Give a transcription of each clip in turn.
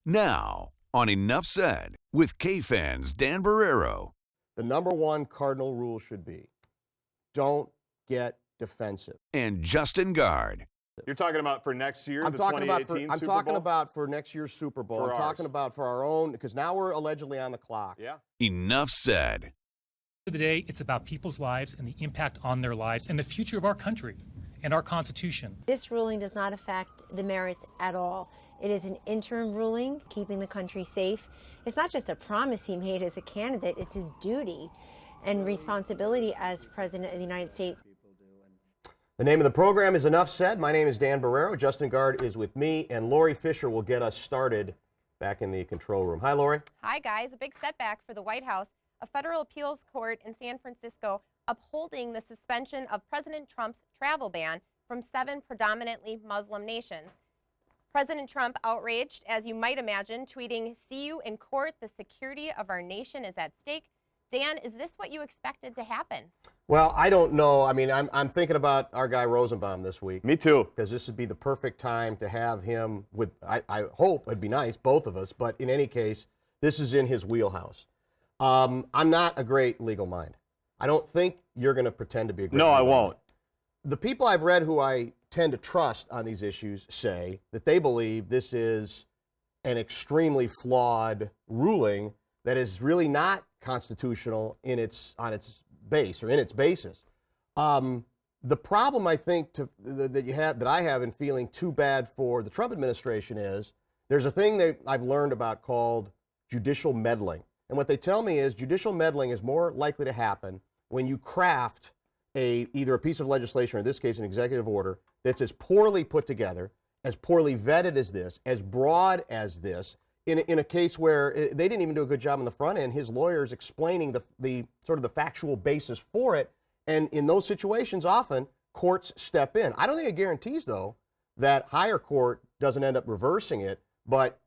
Now, on Enough Said, with K-Fans Dan Barrero. The number one cardinal rule should be, don't get defensive. And Justin Guard. You're talking about for next year, I'm the talking 2018 about Super talking Bowl? about for next year's Super Bowl. For I'm ours. talking about for our own, because now we're allegedly on the clock. Yeah. Enough Said. Of the day, it's about people's lives and the impact on their lives and the future of our country and our Constitution. This ruling does not affect the merits at all. It is an interim ruling, keeping the country safe. It's not just a promise he made as a candidate, it's his duty and responsibility as President of the United States. The name of the program is Enough Said. My name is Dan Barrero. Justin Guard is with me, and Lori Fisher will get us started back in the control room. Hi, Lori. Hi, guys. A big setback for the White House. A federal appeals court in San Francisco upholding the suspension of President Trump's travel ban from 7 predominantly Muslim nations. President Trump outraged, as you might imagine, tweeting, "See you in court. The security of our nation is at stake." Dan, is this what you expected to happen? Well, I don't know. I mean, I'm thinking about our guy Rosenbaum this week. Me too. Because this would be the perfect time to have him with, I hope it'd be nice, both of us, but in any case, this is in his wheelhouse. I'm not a great legal mind. I don't think you're going to pretend to be a great No, I legal won't. mind. The people I've read who I tend to trust on these issues say that they believe this is an extremely flawed ruling that is really not constitutional on its base or in its basis. The problem I think that I have in feeling too bad for the Trump administration is there's a thing that I've learned about called judicial meddling. And what they tell me is judicial meddling is more likely to happen when you craft either a piece of legislation, or in this case an executive order, that's as poorly put together, as poorly vetted as this, as broad as this, in a case where they didn't even do a good job on the front end, his lawyers explaining the sort of the factual basis for it. And in those situations, often courts step in. I don't think it guarantees, though, that higher court doesn't end up reversing it. But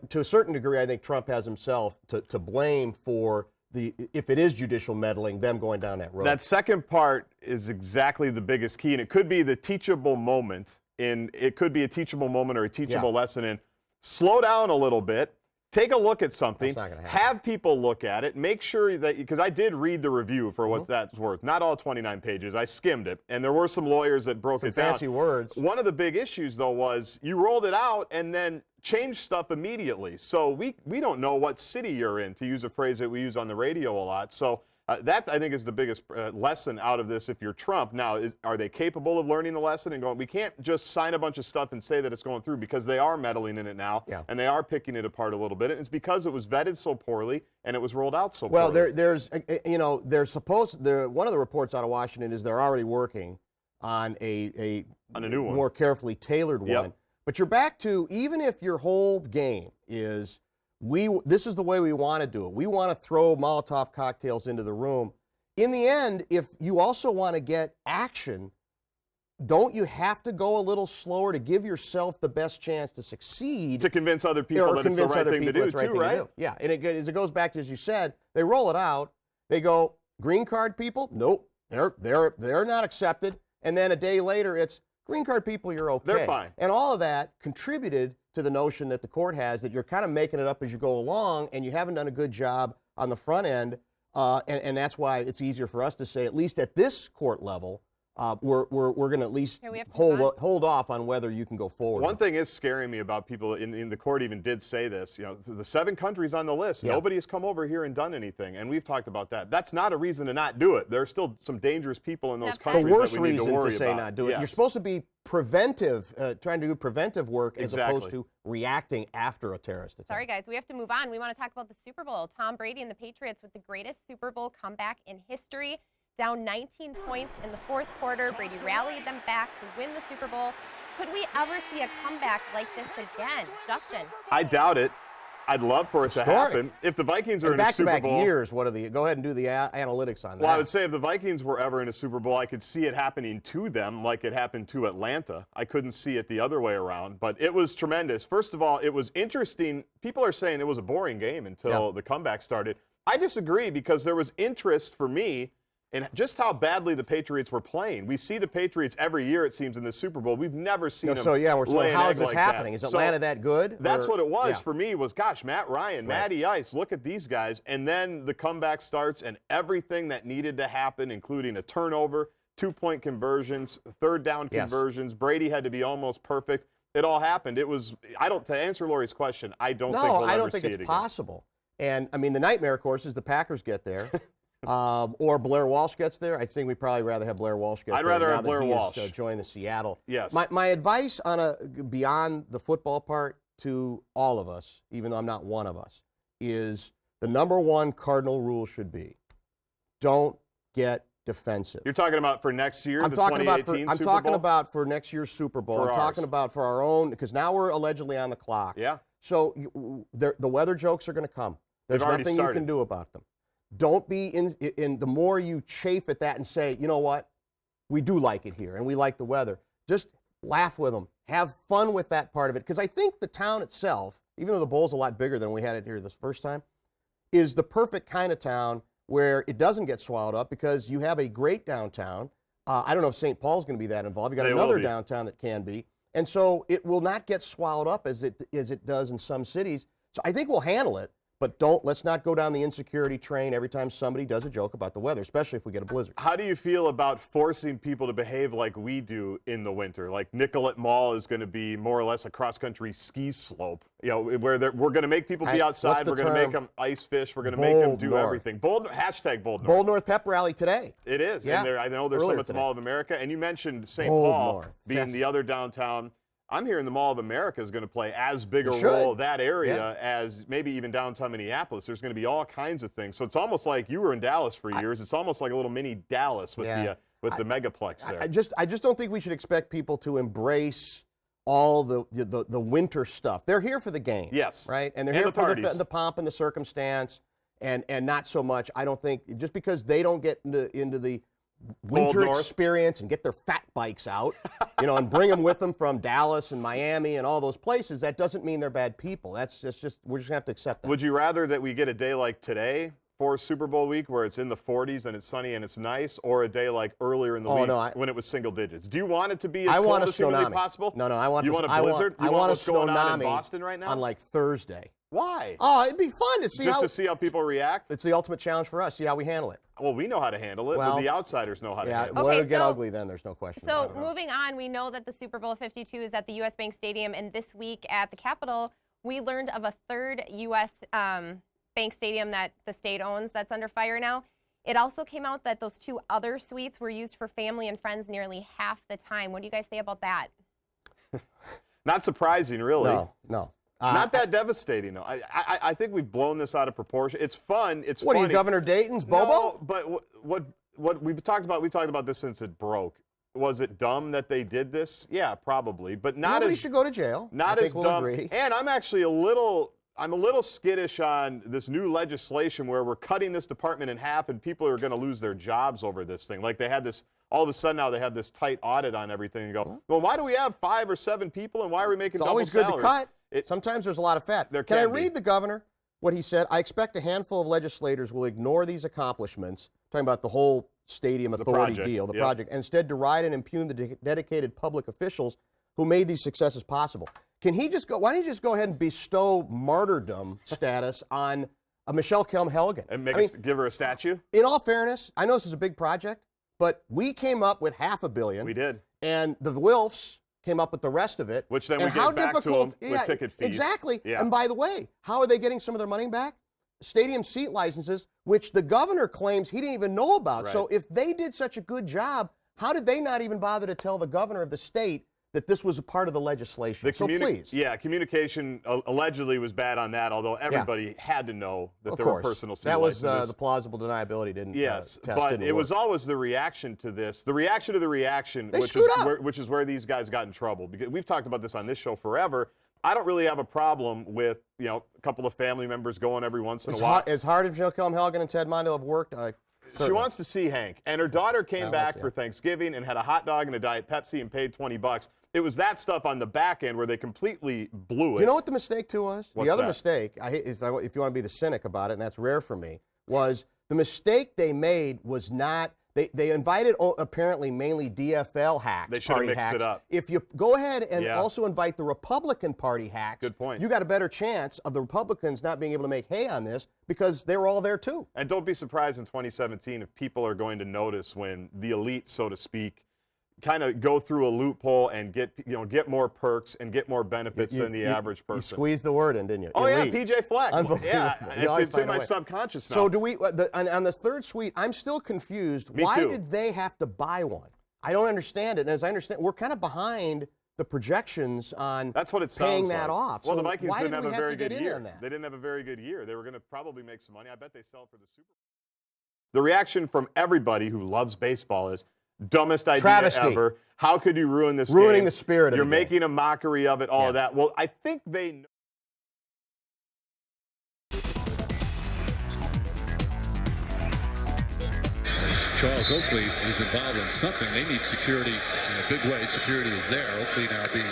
to a certain degree, I think Trump has himself to blame for if it is judicial meddling, them going down that road. That second part is exactly the biggest key, and it could be the teachable moment. It could be a teachable moment or a teachable lesson in slow down a little bit, take a look at something, That's not gonna happen. have people look at it, make sure that, because I did read the review for what that's worth, not all 29 pages, I skimmed it, and there were some lawyers that broke it down. Fancy words. One of the big issues, though, was you rolled it out and then changed stuff immediately. So we don't know what city you're in, to use a phrase that we use on the radio a lot. So that, I think, is the biggest lesson out of this if you're Trump. Now, are they capable of learning the lesson and going, we can't just sign a bunch of stuff and say that it's going through, because they are meddling in it now, and they are picking it apart a little bit. And it's because it was vetted so poorly and it was rolled out so poorly. Well, there's one of the reports out of Washington is they're already working on a new one, more carefully tailored one. Yep. But you're back to, even if your whole game is, this is the way we want to do it, we want to throw Molotov cocktails into the room. In the end, if you also want to get action, don't you have to go a little slower to give yourself the best chance to succeed? To convince other people that it's the right thing to do, too, right? Yeah, and as it goes back to, as you said, they roll it out, they go, green card people? Nope, they're not accepted. And then a day later, it's, green card people, you're okay. They're fine. And all of that contributed to the notion that the court has that you're kind of making it up as you go along, and you haven't done a good job on the front end. And that's why it's easier for us to say, at least at this court level, we're going to at least hold off on whether you can go forward. One thing is scaring me about people, in the court even did say this, the 7 countries on the list, nobody has come over here and done anything, and we've talked about that. That's not a reason to not do it. There are still some dangerous people in those countries that we need to worry about. The worst reason to say not do it. Yes. You're supposed to be preventive, trying to do preventive work as Exactly. opposed to reacting after a terrorist attack. Sorry, guys. We have to move on. We want to talk about the Super Bowl. Tom Brady and the Patriots with the greatest Super Bowl comeback in history. Down 19 points in the fourth quarter, Brady rallied them back to win the Super Bowl. Could we ever see a comeback like this again? Justin? I doubt it. I'd love for it to happen. If the Vikings are in a Super Bowl. Back-to-back years, what are the? Go ahead and do the analytics on that. Well, I would say if the Vikings were ever in a Super Bowl, I could see it happening to them like it happened to Atlanta. I couldn't see it the other way around, but it was tremendous. First of all, it was interesting. People are saying it was a boring game until the comeback started. I disagree, because there was interest for me and just how badly the Patriots were playing. We see the Patriots every year, it seems, in the Super Bowl. We've never seen them So lay an how egg is this like happening? that. Is Atlanta that good? That's what it was Yeah. for me was, gosh, Matt Ryan, Matty Ice, look at these guys. And then the comeback starts, and everything that needed to happen, including a turnover, 2-point conversions, third down conversions. Brady had to be almost perfect. It all happened. It was, to answer Lori's question, I don't think we'll ever see it again. No, I don't think it's possible. And, I mean, the nightmare, of course, is the Packers get there. Or Blair Walsh gets there. I think we'd probably rather have Blair Walsh get there. I'd rather now have that Blair he Walsh. has, joined the Seattle. Yes. My advice on beyond the football part to all of us, even though I'm not one of us, is the number one cardinal rule should be don't get defensive. You're talking about for next year, I'm the talking 2018 about Super Bowl? I'm talking about for next year's Super Bowl. For I'm talking ours. about for our own, because now we're allegedly on the clock. Yeah. So the weather jokes are going to come. There's They've already nothing started. you can do about them. Don't be in the more you chafe at that and say, you know what, we do like it here and we like the weather. Just laugh with them. Have fun with that part of it. Because I think the town itself, even though the bowl's a lot bigger than we had it here this first time, is the perfect kind of town where it doesn't get swallowed up because you have a great downtown. I don't know if St. Paul's going to be that involved. You got another downtown that can be. And so it will not get swallowed up as it does in some cities. So I think we'll handle it. But let's not go down the insecurity train every time somebody does a joke about the weather, especially if we get a blizzard. How do you feel about forcing people to behave like we do in the winter? Like Nicollet Mall is going to be more or less a cross-country ski slope, where we're going to make people be outside. We're going to make them ice fish. We're going to make them do everything. Hashtag Bold North. Bold North Pep Rally today. It is. Yeah. And I know there's some at the Mall of America. And you mentioned St. Paul being the other downtown. I'm hearing the Mall of America is going to play as big a role, that area, as maybe even downtown Minneapolis. There's going to be all kinds of things. So it's almost like you were in Dallas for years. It's almost like a little mini Dallas with the megaplex there. I just don't think we should expect people to embrace all the winter stuff. They're here for the game. Yes. Right? And they're here for the pomp and the circumstance and not so much. I don't think just because they don't get into the winter experience and get their fat bikes out, and bring them with them from Dallas and Miami and all those places, that doesn't mean they're bad people. That's just we're just going to have to accept that. Would you rather that we get a day like today for Super Bowl week where it's in the 40s and it's sunny and it's nice, or a day like earlier in the week when it was single digits? Do you want it to be as cold as humanly possible? No, I want a blizzard? I want what's going on in Boston right now? On like Thursday. Why? Oh, it'd be fun to see to see how people react? It's the ultimate challenge for us. See how we handle it. Well, we know how to handle it, but the outsiders know how to handle it. Well, it'll get ugly then, there's no question. So moving on, we know that the Super Bowl 52 is at the U.S. Bank Stadium, and this week at the Capitol, we learned of a third U.S. Bank Stadium that the state owns that's under fire now. It also came out that those two other suites were used for family and friends nearly half the time. What do you guys say about that? Not surprising, really. No. Not that devastating, though. I think we've blown this out of proportion. It's fun. It's funny. What are you, Governor Dayton's Bobo? No, but what we've talked about this since it broke. Was it dumb that they did this? Yeah, probably, but not Nobody as should go to jail. Not I as think dumb. We'll agree. And I'm actually a little skittish on this new legislation where we're cutting this department in half and people are going to lose their jobs over this thing. Like they had this. All of a sudden now they have this tight audit on everything and go, well, why do we have 5 or 7 people and why are we making double salaries? It's always good to cut. Sometimes there's a lot of fat. Can I read the governor, what he said? I expect a handful of legislators will ignore these accomplishments, talking about the whole stadium authority deal, the project, and instead deride and impugn the dedicated public officials who made these successes possible. Can he just go, why don't you just go ahead and bestow martyrdom status on Michelle Kelm-Helgen? And give her a statue? In all fairness, I know this is a big project, but we came up with $500 million. We did. And the Wilfs came up with the rest of it. Which then we get back to them with ticket fees. Exactly. Yeah. And by the way, how are they getting some of their money back? Stadium seat licenses, which the governor claims he didn't even know about. Right. So if they did such a good job, how did they not even bother to tell the governor of the state that this was a part of the legislation? Please. Yeah, communication allegedly was bad on that, although everybody had to know that there were personal seat licenses. That was the plausible deniability didn't Yes, test but didn't it work. was always the reaction to this, the reaction to the reaction, which is where these guys got in trouble. Because we've talked about this on this show forever. I don't really have a problem with, a couple of family members going every once in a while. As hard as Michelle Kelm-Helgen and Ted Mondale have worked, she wants to see Hank. And her daughter came back for Thanksgiving and had a hot dog and a Diet Pepsi and paid $20. It was that stuff on the back end where they completely blew it. You know what the mistake too was? What's the other that? mistake, if you want to be the cynic about it, and that's rare for me, was the mistake they made was not They invited apparently mainly DFL hacks. They should have mixed hacks. it up. If you go ahead and also invite the Republican Party hacks, good point. You got a better chance of the Republicans not being able to make hay on this because they were all there too. And don't be surprised in 2017 if people are going to notice when the elite, so to speak, kind of go through a loophole and get more perks and get more benefits than the average person. You squeezed the word in, didn't you? Oh, elite. yeah, PJ Fleck. Yeah, it's in my subconscious now. So do we, on this third suite, I'm still confused. Me Why too. did they have to buy one? I don't understand it. And as I understand, we're kind of behind the projections on That's what it paying sounds that like. off. Well, So the Vikings why didn't did have we a have very to get good in year. on that? They didn't have a very good year. They were going to probably make some money. I bet they sell for the Super Bowl. The reaction from everybody who loves baseball is, dumbest idea Travesty. ever. How could you ruin this Ruining game? the spirit of You're the game. making a mockery of it, all of that. Well, I think they know. Charles Oakley is involved in something. They need security in a big way. Security is there. Oakley now being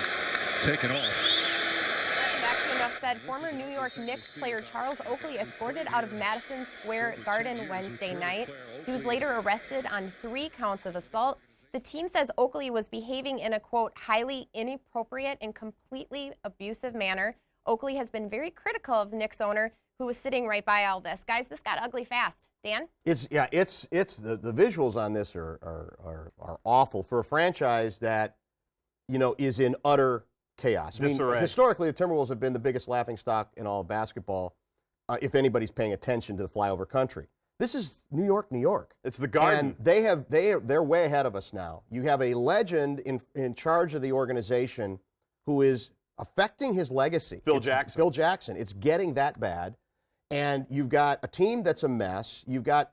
taken off. Back to Enough Said, former New York Knicks player Charles Oakley escorted out of Madison Square Garden Wednesday night. He was later arrested on 3 counts of assault. The team says Oakley was behaving in a, quote, highly inappropriate and completely abusive manner. Oakley has been very critical of the Knicks owner, who was sitting right by all this. Guys, this got ugly fast. Dan? It's the visuals on this are awful for a franchise that, is in utter chaos. I mean, historically, the Timberwolves have been the biggest laughingstock in all of basketball, if anybody's paying attention to the flyover country. This is New York, New York. It's the Garden. And they're way ahead of us now. You have a legend in charge of the organization who is affecting his legacy. Phil Jackson. Phil Jackson. It's getting that bad. And you've got a team that's a mess. You've got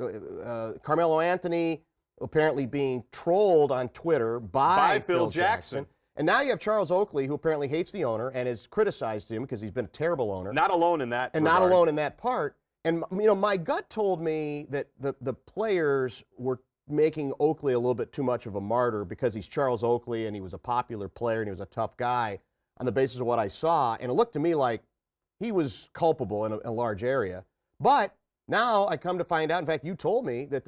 Carmelo Anthony apparently being trolled on Twitter by Phil Jackson. And now you have Charles Oakley, who apparently hates the owner and has criticized him because he's been a terrible owner. Not alone in that. And regard. not alone in that part. And, my gut told me that the players were making Oakley a little bit too much of a martyr because he's Charles Oakley and he was a popular player and he was a tough guy on the basis of what I saw. And it looked to me like he was culpable in a large area. But now I come to find out, in fact, you told me that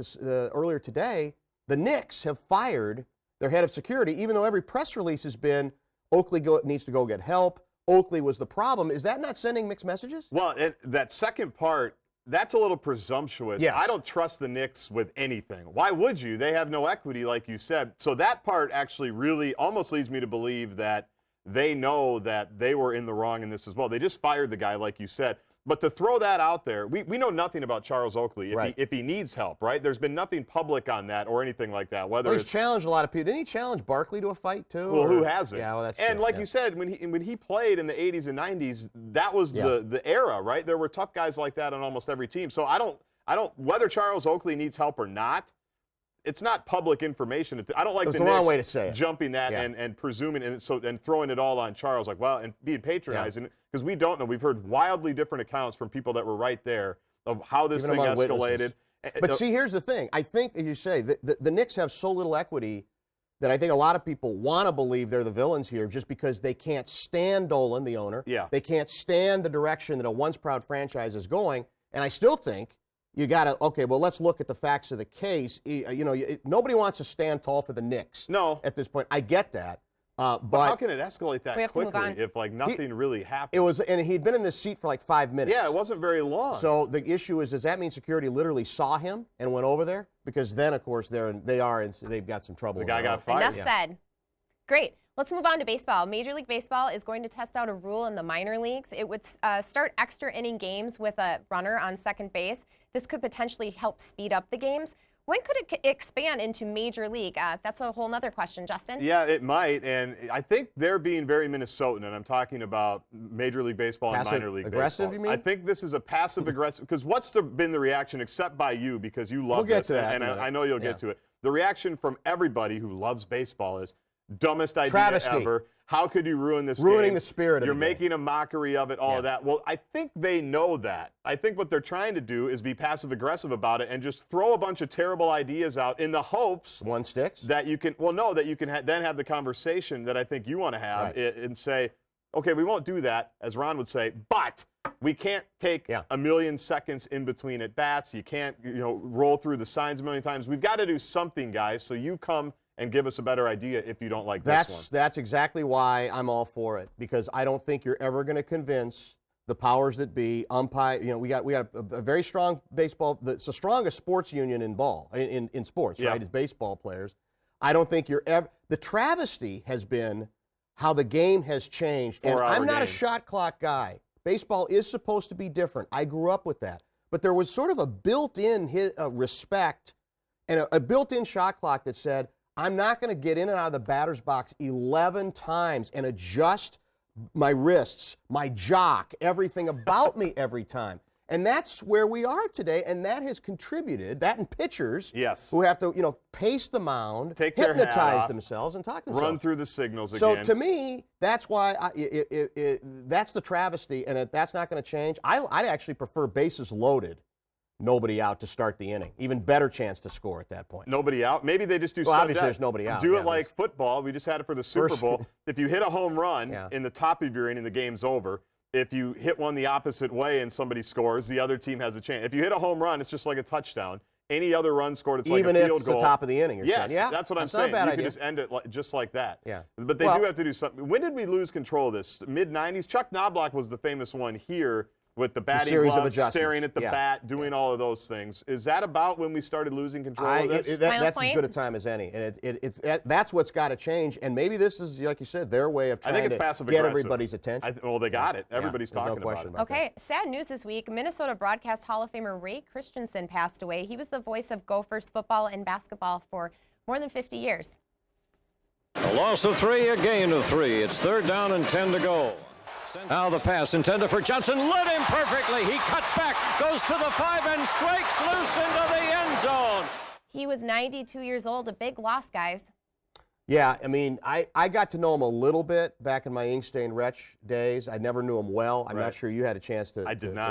earlier today, the Knicks have fired their head of security, even though every press release has been Oakley needs to go get help. Oakley was the problem. Is that not sending mixed messages? Well, that second part, that's a little presumptuous. Yes. I don't trust the Knicks with anything. Why would you? They have no equity, like you said. So that part actually really almost leads me to believe that they know that they were in the wrong in this as well. They just fired the guy, like you said. But to throw that out there, we know nothing about Charles Oakley if he needs help, right? There's been nothing public on that or anything like that. Whether he's challenged a lot of people. Didn't he challenge Barkley to a fight too? Well, who hasn't? Yeah, well, that's and true. like you said, when he played in the 80s and 90s, that was the era, right? There were tough guys like that on almost every team. So I don't whether Charles Oakley needs help or not. It's not public information. I don't like It's the the wrong Knicks way to say it. jumping that and presuming and throwing it all on Charles, and being patronizing because we don't know. We've heard wildly different accounts from people that were right there of how this Even thing among escalated. witnesses. But see, here's the thing. I think, as you say, the Knicks have so little equity that I think a lot of people want to believe they're the villains here just because they can't stand Dolan, the owner. Yeah. They can't stand the direction that a once proud franchise is going. And I still think you got to, okay, well, let's look at the facts of the case. Nobody wants to stand tall for the Knicks. No. At this point. I get that. But how can it escalate that quickly if nothing really happened? And he'd been in this seat for like 5 minutes. Yeah, it wasn't very long. So the issue is, does that mean security literally saw him and went over there? Because then, of course, they've got some trouble. The guy got fired. Enough said. Great. Let's move on to baseball. Major League Baseball is going to test out a rule in the minor leagues. It would start extra inning games with a runner on second base. This could potentially help speed up the games. When could it expand into Major League? That's a whole other question, Justin. Yeah, it might. And I think they're being very Minnesotan, and I'm talking about Major League Baseball and minor league aggressive, baseball. you mean? I think this is a passive-aggressive, because what's been the reaction, except by you, because you love We'll get this, to that and in a minute. I know you'll get to it. The reaction from everybody who loves baseball is, dumbest idea Travesty. ever. How could you ruin this Ruining game? the spirit of You're the game. making a mockery of it, all of that. Well, I think they know that. I think what they're trying to do is be passive-aggressive about it and just throw a bunch of terrible ideas out in the hopes one sticks that you can, that you can then have the conversation that I think you want to have and say, okay, we won't do that, as Ron would say, but We can't take a million seconds in between at bats. You can't, roll through the signs a million times. We've got to do something, guys, so you come and give us a better idea if you don't like this one. That's exactly why I'm all for it, because I don't think you're ever going to convince the powers that be, umpire. We got a very strong baseball. It's the strongest sports union in sports, right? Is baseball players. I don't think you're ever. The travesty has been how the game has changed. And I'm not a shot clock guy. Baseball is supposed to be different. I grew up with that. But there was sort of a built-in respect and a built-in shot clock that said, I'm not going to get in and out of the batter's box 11 times and adjust my wrists, my jock, everything about me every time. And that's where we are today, and that has contributed, that and pitchers who have to, pace the mound, hypnotize themselves, and talk themselves. Run through the signals again. So to me, that's why that's the travesty, and that's not going to change. I'd actually prefer bases loaded, nobody out to start the inning. Even better chance to score at that point. Nobody out? Maybe they just do obviously there's nobody out. Do it like football. We just had it for the Super Bowl. If you hit a home run in the top of your inning, the game's over. If you hit one the opposite way and somebody scores, the other team has a chance. If you hit a home run, it's just like a touchdown. Any other run scored, it's like a field goal. Even if it's the top of the inning. Yes, that's what I'm saying. You can just end it just like that. Yeah. But they do have to do something. When did we lose control of this? Mid-'90s? Chuck Knobloch was the famous one here with the batting gloves, staring at the bat, doing all of those things. Is that about when we started losing control of this? That's as good a time as any. And that's what's got to change. And maybe this is, like you said, their way of trying to get everybody's attention. Well, they got it. Everybody's talking about it. Okay, sad news this week. Minnesota Broadcast Hall of Famer Ray Christensen passed away. He was the voice of Gophers football and basketball for more than 50 years. A loss of 3, a gain of 3. It's 3rd down and 10 to go. Now the pass intended for Johnson, led him perfectly. He cuts back, goes to the 5 and strikes loose into the end zone. He was 92 years old, a big loss, guys. Yeah, I mean, I got to know him a little bit back in my Inkstein Wretch days. I never knew him well. I'm not sure you had a chance to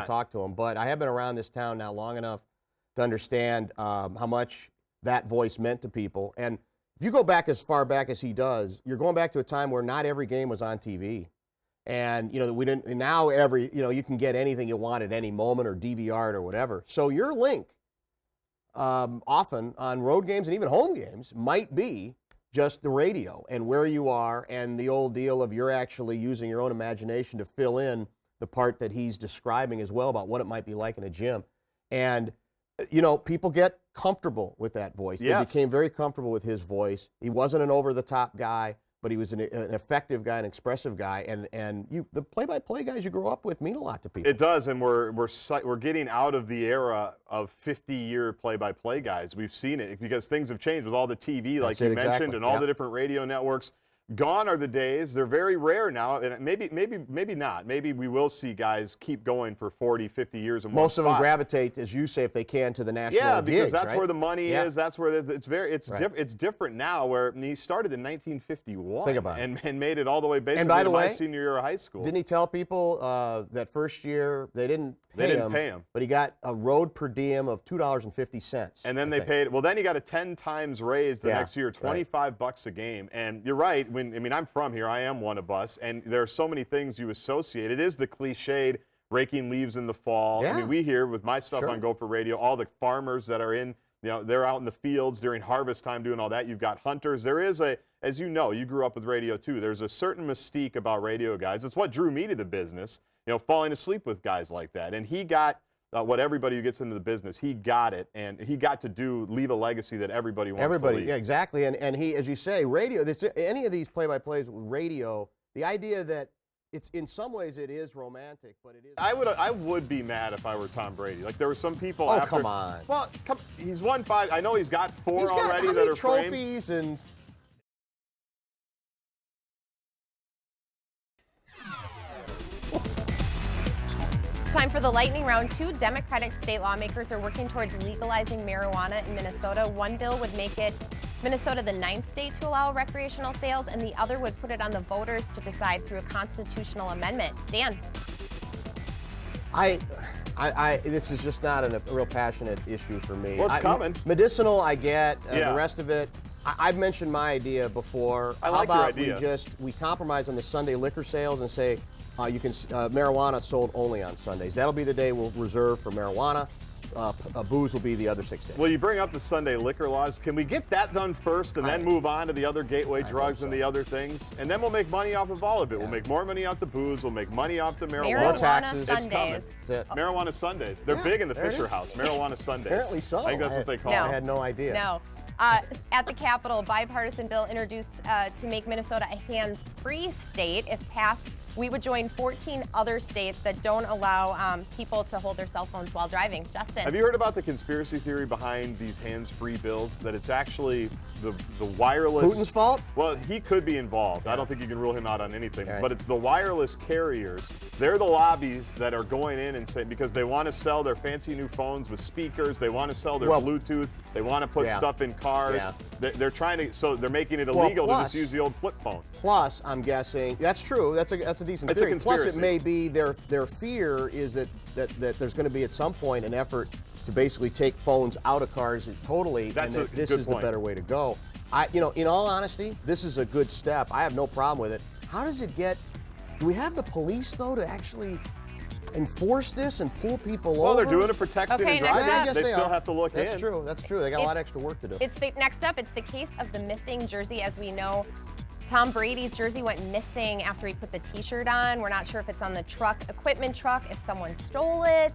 talk to him, but I have been around this town now long enough to understand how much that voice meant to people. And if you go back as far back as he does, you're going back to a time where not every game was on TV. And, we didn't, now you can get anything you want at any moment or DVR it or whatever. So your link often on road games and even home games might be just the radio and where you are and the old deal of you're actually using your own imagination to fill in the part that he's describing as well about what it might be like in a gym. And, people get comfortable with that voice. They became very comfortable with his voice. He wasn't an over-the-top guy, but he was an effective guy, an expressive guy, and the play-by-play guys you grew up with mean a lot to people. It does, and we're getting out of the era of 50-year play-by-play guys. We've seen it because things have changed with all the TV, like you mentioned, and all the different radio networks. Gone are the days. They're very rare now, and maybe not. Maybe we will see guys keep going for 40, 50 years. Most of them gravitate, as you say, if they can, to the national because gigs, that's right? where the money is. That's where it's different now. Where he started in 1951. Think about it. And made it all the way basically and by the to my way, senior year of high school. Didn't he tell people that first year they didn't pay him, but he got a road per diem of $2.50. And then they paid. Well, then he got a 10 times raise the next year, $25 a game. And you're right. I'm from here. I am one of us. And there are so many things you associate. It is the cliched raking leaves in the fall. Yeah. I mean, we hear with my stuff on Gopher Radio, all the farmers that are in, they're out in the fields during harvest time doing all that. You've got hunters. There is as you know, you grew up with radio too. There's a certain mystique about radio guys. It's what drew me to the business, falling asleep with guys like that. And he got what everybody who gets into the business, he got it, and he got to leave a legacy that everybody wants to leave. Yeah, exactly. And he, as you say, radio, any of these play-by-plays with radio, the idea that it's in some ways it is romantic, but it is. I would be mad if I were Tom Brady. Like there were some people. Oh, come on. Well, he's won 5. I know he's got 4 already how that many are trophies framed? and. It's time for the lightning round. 2 Democratic state lawmakers are working towards legalizing marijuana in Minnesota. One bill would make it Minnesota the 9th state to allow recreational sales, and the other would put it on the voters to decide through a constitutional amendment. Dan. This is just not a real passionate issue for me. Well, it's coming. Medicinal, I get. The rest of it, I've mentioned my idea before. I like How about your idea. we compromise on the Sunday liquor sales and say you can marijuana sold only on Sundays. That'll be the day we'll reserve for marijuana. Booze will be the other 6 days. Well, you bring up the Sunday liquor laws. Can we get that done first and then move on to the other gateway drugs and the other things? And then we'll make money off of all of it. Yeah. We'll make more money off the booze. We'll make money off the marijuana. Taxes. Sundays. It's coming. That's it. Marijuana Sundays. They're big in the Fisher House. Marijuana Sundays. Apparently so. I think that's what they call it. I had no idea. No. At the Capitol, bipartisan bill introduced to make Minnesota a hands-free state. If passed, we would join 14 other states that don't allow people to hold their cell phones while driving. Justin. Have you heard about the conspiracy theory behind these hands-free bills? That it's actually the wireless... Putin's fault? Well, he could be involved. Yeah. I don't think you can rule him out on anything. Okay. But it's the wireless carriers. They're the lobbies that are going in and saying, because they want to sell their fancy new phones with speakers. They want to sell their Bluetooth. They want to put stuff in cars. Yeah. They're trying to... So they're making it illegal to just use the old flip phone. Plus, I'm guessing... That's true. That's a decent theory. Plus, it may be their fear is that there's going to be at some point an effort to basically take phones out of cars totally, That's and that this is the better way to go. In all honesty, this is a good step. I have no problem with it. How does it get? Do we have the police though to actually enforce this and pull people over? Well, they're doing it for texting and driving. Yeah, they still have to look in. That's true. That's true. They got a lot of extra work to do. Next up, it's the case of the missing jersey. As we know, Tom Brady's jersey went missing after he put the T-shirt on. We're not sure if it's on the equipment truck, if someone stole it.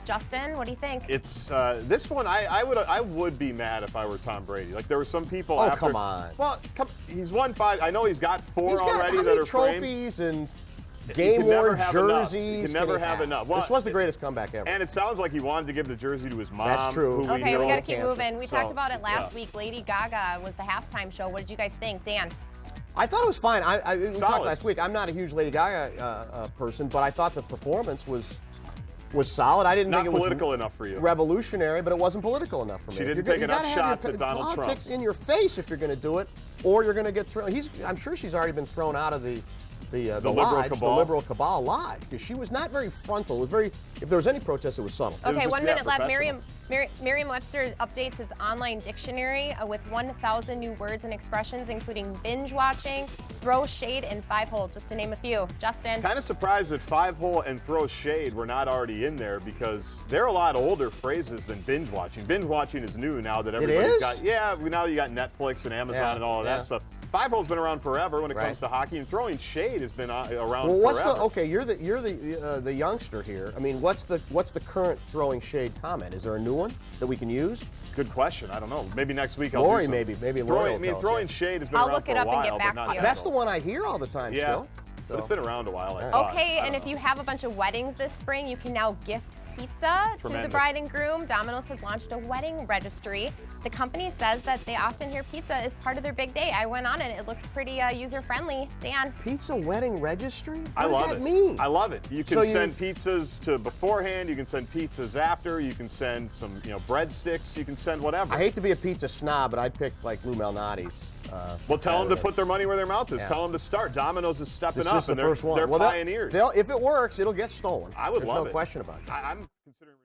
Justin, what do you think? It's this one. I would be mad if I were Tom Brady. Like there were some people. Oh, come on. Well, he's won 5. I know he's got 4 already how that many are trophies framed. And game-worn jerseys. You can never have enough. Well, this was the greatest comeback ever. And it sounds like he wanted to give the jersey to his mom. That's true. Okay, we got to keep moving. We talked about it last week. Lady Gaga was the halftime show. What did you guys think, Dan? I thought it was fine. We talked last week. I'm not a huge Lady Gaga person, but I thought the performance was solid. I didn't think it was political enough for you. Revolutionary, but it wasn't political enough for me. She didn't take enough shots at Donald Trump. Politics in your face if you're going to do it, or you're going to get thrown. I'm sure she's already been thrown out of the liberal cabal lodge, because she was not very frontal. It was very. If there was any protest, it was subtle. Okay, 1 minute left. Merriam-Webster updates its online dictionary with 1,000 new words and expressions, including binge watching, throw shade, and 5-hole, just to name a few. Justin? Kind of surprised that 5-hole and throw shade were not already in there, because they're a lot older phrases than binge watching. Binge watching is new now that everybody's got. Yeah, now you got Netflix and Amazon and all of that stuff. 5-hole's been around forever when it comes to hockey, and throwing shade has been around forever. You're the youngster here. I mean, what's the current throwing shade comment? Is there a new one that we can use? Good question. I don't know. Maybe next week I'll Lori, do maybe throwing shade has been around for a while. I'll look it up and get back to you. That's the one I hear all the time still. But it's been around a while. Okay, and if you have a bunch of weddings this spring, you can now gift pizza to the bride and groom. Domino's has launched a wedding registry. The company says that they often hear pizza is part of their big day. I went on it. It looks pretty user-friendly. Dan? Pizza wedding registry? I love does that mean? I love it. You can send pizzas to beforehand. You can send pizzas after. You can send some, breadsticks. You can send whatever. I hate to be a pizza snob, but I'd pick like Lou Malnati's. Well, tell them to put their money where their mouth is. Yeah. Tell them to start. Domino's is stepping up, and they're pioneers. If it works, it'll get stolen. I would love it. There's no question about it. I'm considering.